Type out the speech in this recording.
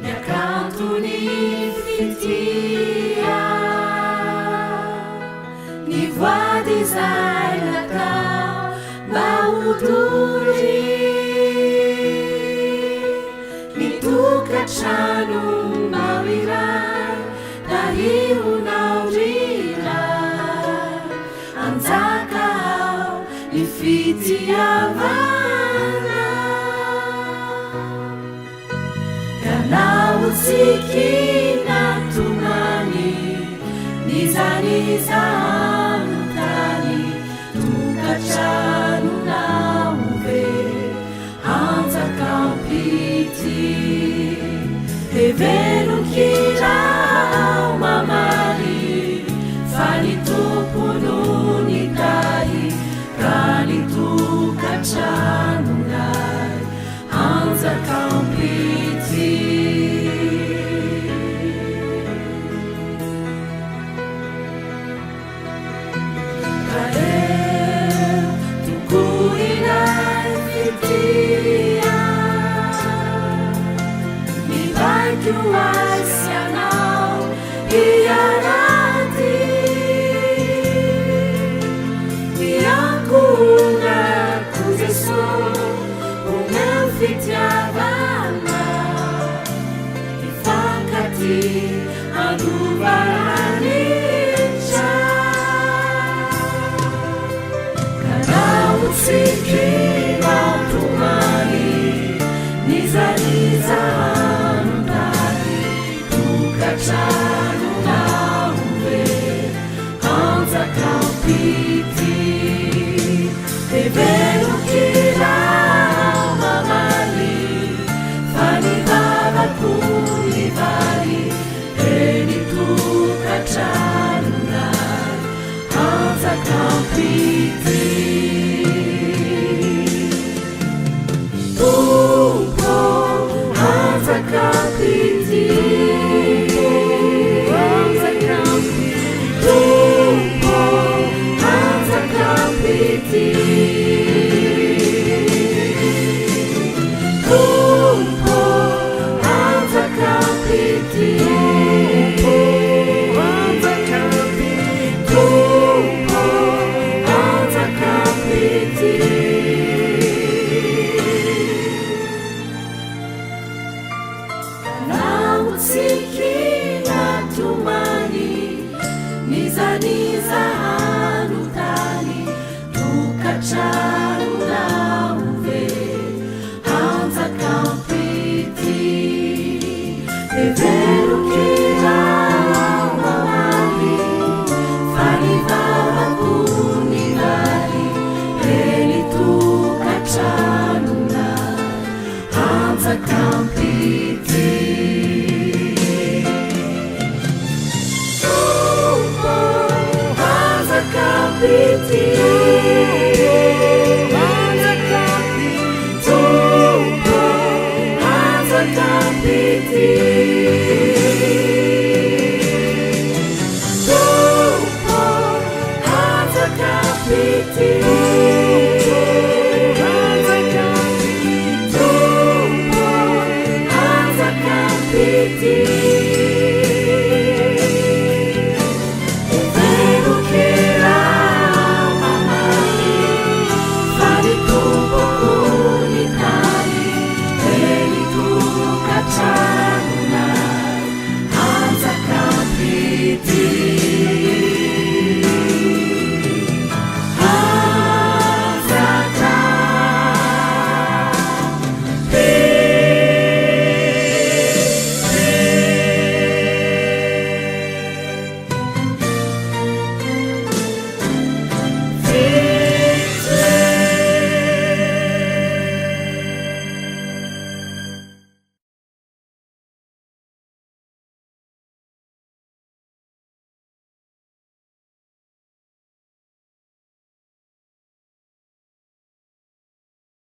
Miakantony fitia ny voady izay natao mba ho tory ny tokantrano mbao iray tahionao rilay anjaka ao ny fitiavana Sikina tumani nizanizanu tani tukachanu na uve hanza kampiti evenu kirao mamari fani tupununi tai kani tukachanu nai hanza kampiti Tuasianao iarati Ianguna ku Jesus umeu fitiavana Ifakati anubaranisha Kanau sikina tumani Niza Kachanu na uve hanza kampiti evenu kirao mamali fani vava kuni vali eni tu kachanu na hanza kampiti tupo hanza kampiti Sikina tumani niza hanutani tukachanu na uve hanza kampiti evenu kirao mamali fani vava kuni vali eni tukachanu na hanza kampiti be